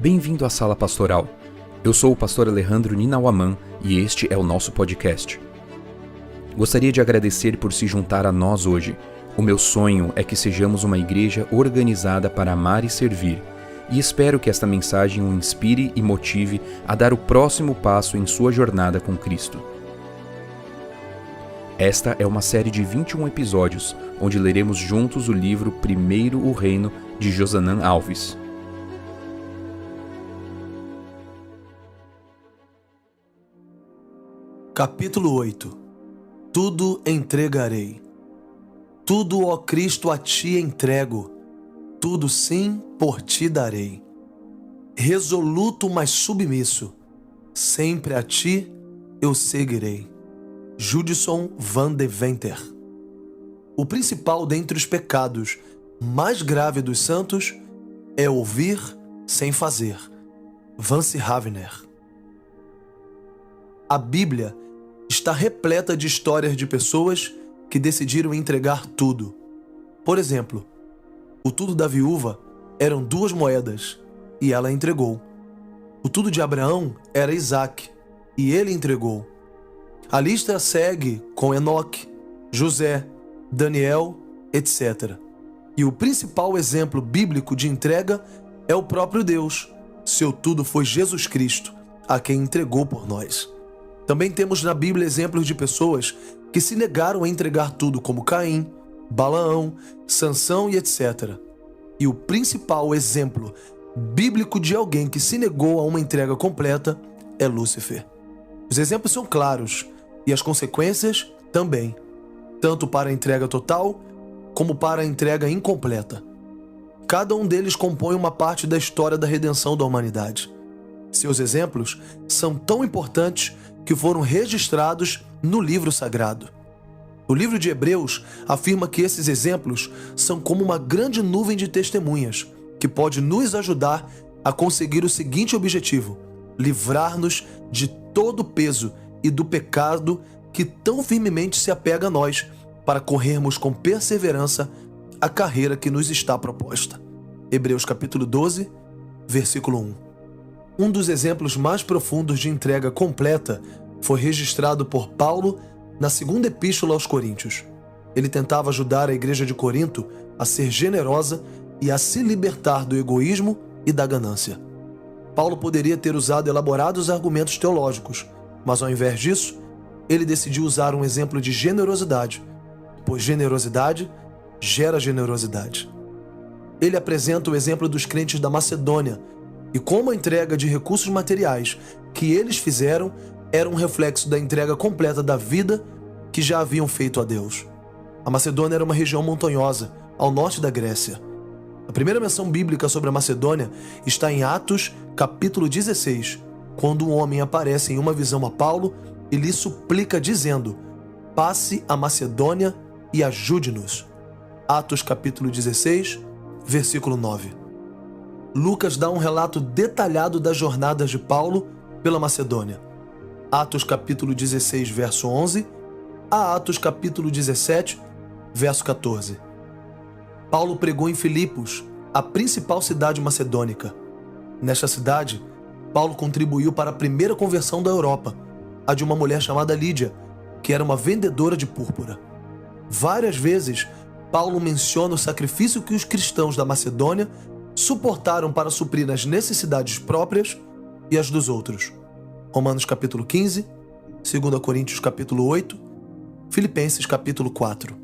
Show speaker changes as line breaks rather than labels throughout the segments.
Bem-vindo à Sala Pastoral. Eu sou o pastor Alejandro Ninauaman e este é o nosso podcast. Gostaria de agradecer por se juntar a nós hoje. O meu sonho é que sejamos uma igreja organizada para amar e servir, e espero que esta mensagem o inspire e motive a dar o próximo passo em sua jornada com Cristo. Esta é uma série de 21 episódios, onde leremos juntos o livro Primeiro o Reino, de Josanã Alves.
Capítulo 8. Tudo entregarei. Tudo, ó Cristo, a ti entrego. Tudo sim por ti darei. Resoluto, mas submisso, sempre a ti eu seguirei. Judson Van de Venter. O principal dentre os pecados mais grave dos santos é ouvir sem fazer. Vance Havner. A Bíblia está repleta de histórias de pessoas que decidiram entregar tudo. Por exemplo, o tudo da viúva eram 2 moedas e ela entregou. O tudo de Abraão era Isaac e ele entregou. A lista segue com Enoque, José, Daniel, etc. E o principal exemplo bíblico de entrega é o próprio Deus. Seu tudo foi Jesus Cristo, a quem entregou por nós. Também temos na Bíblia exemplos de pessoas que se negaram a entregar tudo, como Caim, Balaão, Sansão e etc. E o principal exemplo bíblico de alguém que se negou a uma entrega completa é Lúcifer. Os exemplos são claros e as consequências também, tanto para a entrega total como para a entrega incompleta. Cada um deles compõe uma parte da história da redenção da humanidade. Seus exemplos são tão importantes que foram registrados no livro sagrado. O livro de Hebreus afirma que esses exemplos são como uma grande nuvem de testemunhas que pode nos ajudar a conseguir o seguinte objetivo: livrar-nos de todo o peso e do pecado que tão firmemente se apega a nós, para corrermos com perseverança a carreira que nos está proposta. Hebreus capítulo 12, versículo 1. Um dos exemplos mais profundos de entrega completa foi registrado por Paulo na segunda epístola aos Coríntios. Ele tentava ajudar a igreja de Corinto a ser generosa e a se libertar do egoísmo e da ganância. Paulo poderia ter usado elaborados argumentos teológicos, mas ao invés disso, ele decidiu usar um exemplo de generosidade, pois generosidade gera generosidade. Ele apresenta o exemplo dos crentes da Macedônia e como a entrega de recursos materiais que eles fizeram era um reflexo da entrega completa da vida que já haviam feito a Deus. A Macedônia era uma região montanhosa, ao norte da Grécia. A primeira menção bíblica sobre a Macedônia está em Atos, capítulo 16, quando um homem aparece em uma visão a Paulo e lhe suplica dizendo: passe a Macedônia e ajude-nos. Atos, capítulo 16, versículo 9. Lucas dá um relato detalhado das jornadas de Paulo pela Macedônia. Atos, capítulo 16, verso 11, a Atos, capítulo 17, verso 14. Paulo pregou em Filipos, a principal cidade macedônica. Nesta cidade, Paulo contribuiu para a primeira conversão da Europa, a de uma mulher chamada Lídia, que era uma vendedora de púrpura. Várias vezes, Paulo menciona o sacrifício que os cristãos da Macedônia suportaram para suprir as necessidades próprias e as dos outros. Romanos capítulo 15, 2 Coríntios capítulo 8, Filipenses capítulo 4.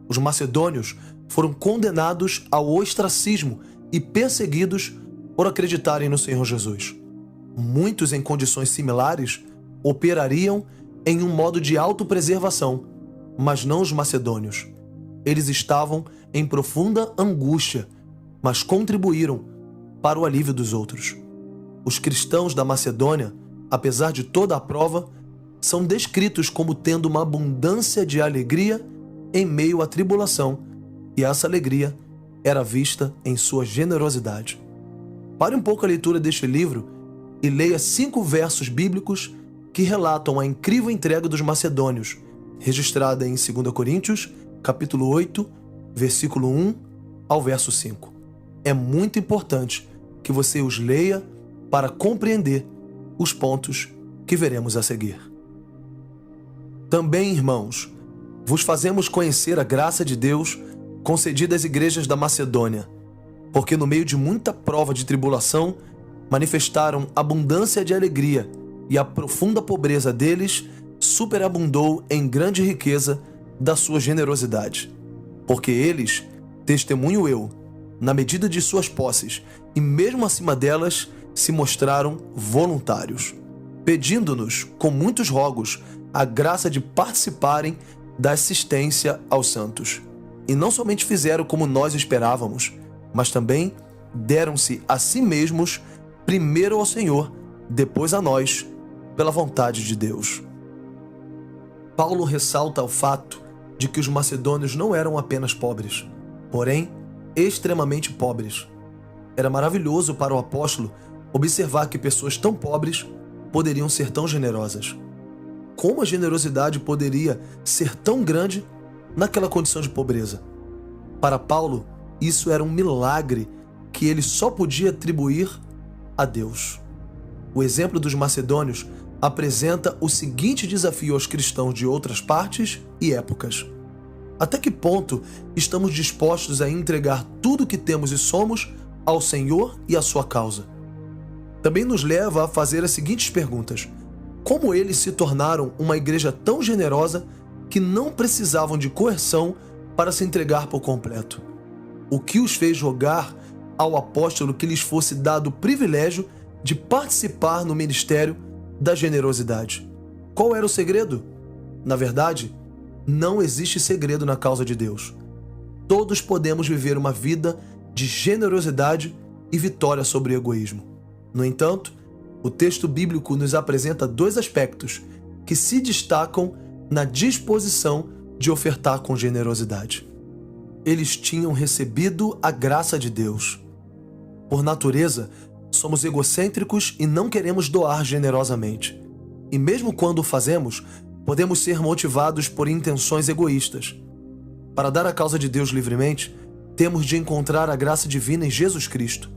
Os macedônios foram condenados ao ostracismo e perseguidos por acreditarem no Senhor Jesus. Muitos em condições similares operariam em um modo de autopreservação, mas não os macedônios. Eles estavam em profunda angústia, mas contribuíram para o alívio dos outros. Os cristãos da Macedônia, apesar de toda a prova, são descritos como tendo uma abundância de alegria em meio à tribulação, e essa alegria era vista em sua generosidade. Pare um pouco a leitura deste livro e leia 5 versos bíblicos que relatam a incrível entrega dos macedônios, registrada em 2 Coríntios, capítulo 8, versículo 1 ao verso 5. É muito importante que você os leia para compreender os pontos que veremos a seguir. Também, irmãos, vos fazemos conhecer a graça de Deus concedida às igrejas da Macedônia, porque no meio de muita prova de tribulação manifestaram abundância de alegria, e a profunda pobreza deles superabundou em grande riqueza da sua generosidade. Porque eles, testemunho eu, na medida de suas posses, e mesmo acima delas, se mostraram voluntários, pedindo-nos, com muitos rogos, a graça de participarem da assistência aos santos. E não somente fizeram como nós esperávamos, mas também deram-se a si mesmos, primeiro ao Senhor, depois a nós, pela vontade de Deus. Paulo ressalta o fato de que os macedônios não eram apenas pobres, porém extremamente pobres. Era maravilhoso para o apóstolo observar que pessoas tão pobres poderiam ser tão generosas. Como a generosidade poderia ser tão grande naquela condição de pobreza? Para Paulo, isso era um milagre que ele só podia atribuir a Deus. O exemplo dos macedônios apresenta o seguinte desafio aos cristãos de outras partes e épocas: até que ponto estamos dispostos a entregar tudo o que temos e somos ao Senhor e à sua causa? Também nos leva a fazer as seguintes perguntas: como eles se tornaram uma igreja tão generosa que não precisavam de coerção para se entregar por completo? O que os fez rogar ao apóstolo que lhes fosse dado o privilégio de participar no ministério da generosidade? Qual era o segredo? Na verdade, não existe segredo na causa de Deus. Todos podemos viver uma vida de generosidade e vitória sobre o egoísmo. No entanto, o texto bíblico nos apresenta dois aspectos que se destacam na disposição de ofertar com generosidade. Eles tinham recebido a graça de Deus. Por natureza, somos egocêntricos e não queremos doar generosamente. E mesmo quando o fazemos, podemos ser motivados por intenções egoístas. Para dar a causa de Deus livremente, temos de encontrar a graça divina em Jesus Cristo.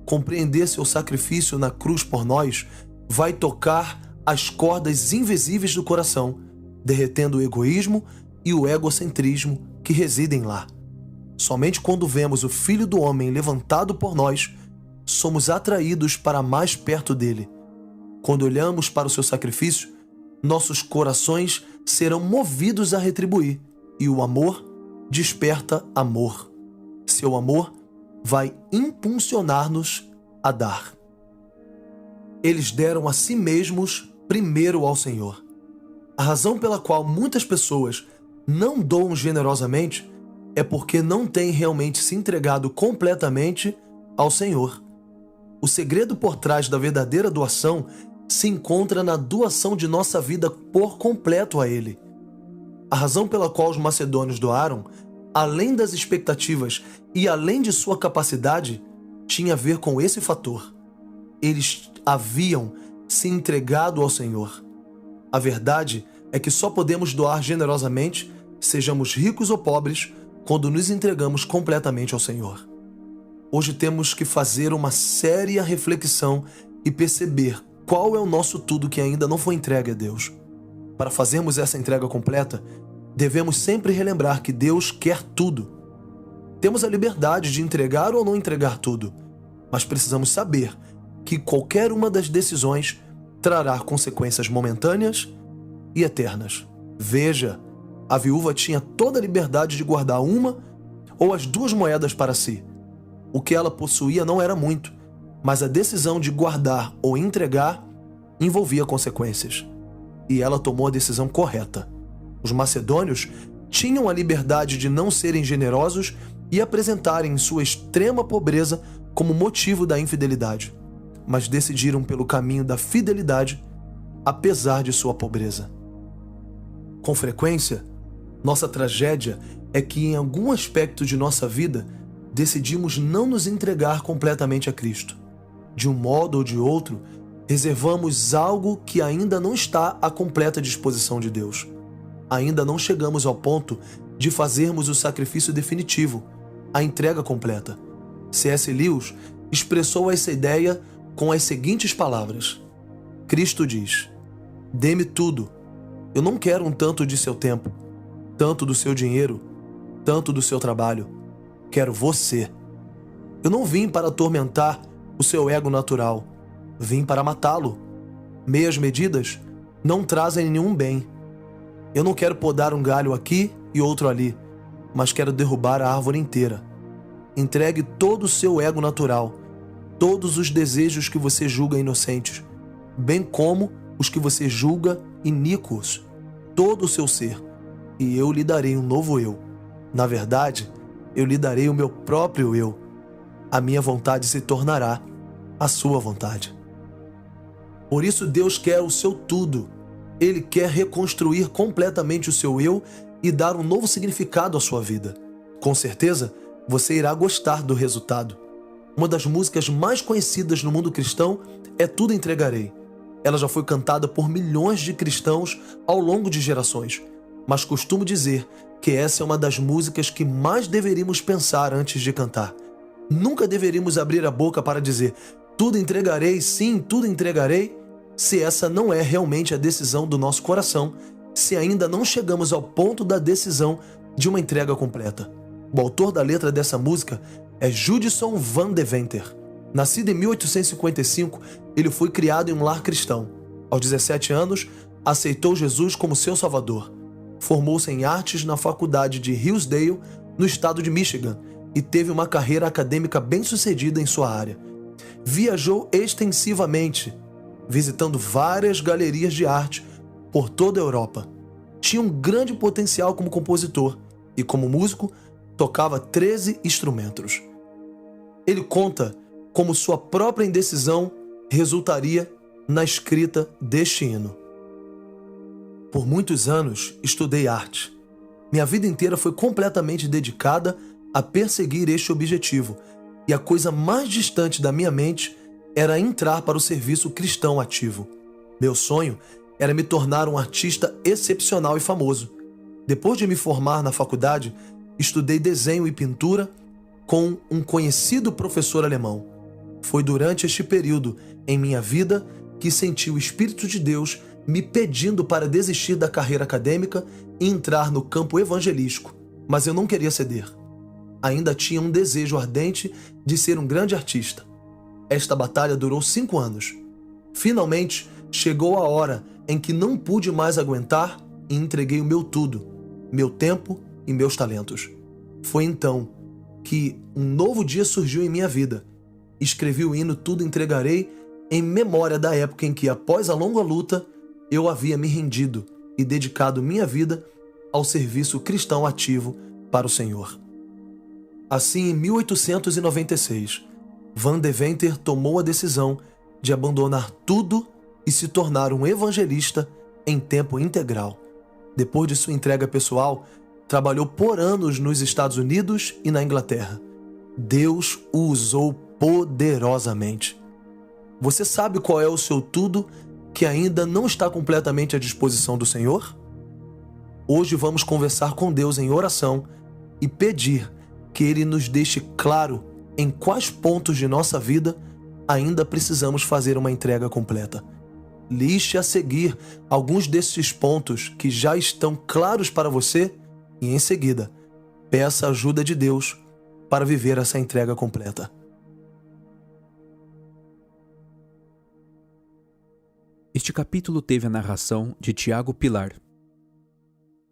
Compreender seu sacrifício na cruz por nós vai tocar as cordas invisíveis do coração, derretendo o egoísmo e o egocentrismo que residem lá. Somente quando vemos o Filho do Homem levantado por nós, somos atraídos para mais perto dele. Quando olhamos para o seu sacrifício, nossos corações serão movidos a retribuir, e o amor desperta amor. Seu amor vai impulsionar-nos a dar. Eles deram a si mesmos primeiro ao Senhor. A razão pela qual muitas pessoas não doam generosamente é porque não têm realmente se entregado completamente ao Senhor. O segredo por trás da verdadeira doação se encontra na doação de nossa vida por completo a Ele. A razão pela qual os macedônios doaram, além das expectativas e além de sua capacidade, tinha a ver com esse fator. Eles haviam se entregado ao Senhor. A verdade é que só podemos doar generosamente, sejamos ricos ou pobres, quando nos entregamos completamente ao Senhor. Hoje temos que fazer uma séria reflexão e perceber qual é o nosso tudo que ainda não foi entregue a Deus. Para fazermos essa entrega completa, devemos sempre relembrar que Deus quer tudo. Temos a liberdade de entregar ou não entregar tudo, mas precisamos saber que qualquer uma das decisões trará consequências momentâneas e eternas. Veja, a viúva tinha toda a liberdade de guardar uma ou as duas moedas para si. O que ela possuía não era muito, mas a decisão de guardar ou entregar envolvia consequências. E ela tomou a decisão correta. Os macedônios tinham a liberdade de não serem generosos e apresentarem sua extrema pobreza como motivo da infidelidade, mas decidiram pelo caminho da fidelidade, apesar de sua pobreza. Com frequência, nossa tragédia é que em algum aspecto de nossa vida decidimos não nos entregar completamente a Cristo. De um modo ou de outro, reservamos algo que ainda não está à completa disposição de Deus. Ainda não chegamos ao ponto de fazermos o sacrifício definitivo, a entrega completa. C.S. Lewis expressou essa ideia com as seguintes palavras: Cristo diz: dê-me tudo. Eu não quero um tanto de seu tempo, tanto do seu dinheiro, tanto do seu trabalho. Quero você. Eu não vim para atormentar o seu ego natural. Vim para matá-lo. Meias medidas não trazem nenhum bem. Eu não quero podar um galho aqui e outro ali, mas quero derrubar a árvore inteira. Entregue todo o seu ego natural, todos os desejos que você julga inocentes, bem como os que você julga iníquos, todo o seu ser, e eu lhe darei um novo eu. Na verdade, eu lhe darei o meu próprio eu. A minha vontade se tornará a sua vontade. Por isso Deus quer o seu tudo. Ele quer reconstruir completamente o seu eu e dar um novo significado à sua vida. Com certeza, você irá gostar do resultado. Uma das músicas mais conhecidas no mundo cristão é Tudo Entregarei. Ela já foi cantada por milhões de cristãos ao longo de gerações, mas costumo dizer que essa é uma das músicas que mais deveríamos pensar antes de cantar. Nunca deveríamos abrir a boca para dizer tudo entregarei, sim, tudo entregarei, se essa não é realmente a decisão do nosso coração, se ainda não chegamos ao ponto da decisão de uma entrega completa. O autor da letra dessa música é Judson Van Deventer. Nascido em 1855, ele foi criado em um lar cristão. Aos 17 anos, aceitou Jesus como seu salvador. Formou-se em artes na faculdade de Hillsdale, no estado de Michigan, e teve uma carreira acadêmica bem-sucedida em sua área. Viajou extensivamente, visitando várias galerias de arte por toda a Europa. Tinha um grande potencial como compositor e, como músico, tocava 13 instrumentos. Ele conta como sua própria indecisão resultaria na escrita deste hino. Por muitos anos estudei arte. Minha vida inteira foi completamente dedicada a perseguir este objetivo, e a coisa mais distante da minha mente era entrar para o serviço cristão ativo. Meu sonho era me tornar um artista excepcional e famoso. Depois de me formar na faculdade, estudei desenho e pintura com um conhecido professor alemão. Foi durante este período em minha vida que senti o Espírito de Deus me pedindo para desistir da carreira acadêmica e entrar no campo evangelístico, mas eu não queria ceder. Ainda tinha um desejo ardente de ser um grande artista. Esta batalha durou 5 anos. Finalmente, chegou a hora em que não pude mais aguentar e entreguei o meu tudo, meu tempo e meus talentos. Foi então que um novo dia surgiu em minha vida. Escrevi o hino Tudo Entregarei em memória da época em que, após a longa luta, eu havia me rendido e dedicado minha vida ao serviço cristão ativo para o Senhor. Assim, em 1896, Van Deventer tomou a decisão de abandonar tudo e se tornar um evangelista em tempo integral. Depois de sua entrega pessoal, trabalhou por anos nos Estados Unidos e na Inglaterra. Deus o usou poderosamente. Você sabe qual é o seu tudo que ainda não está completamente à disposição do Senhor? Hoje vamos conversar com Deus em oração e pedir que Ele nos deixe claro em quais pontos de nossa vida ainda precisamos fazer uma entrega completa. Liste a seguir alguns desses pontos que já estão claros para você e, em seguida, peça a ajuda de Deus para viver essa entrega completa.
Este capítulo teve a narração de Tiago Pilar.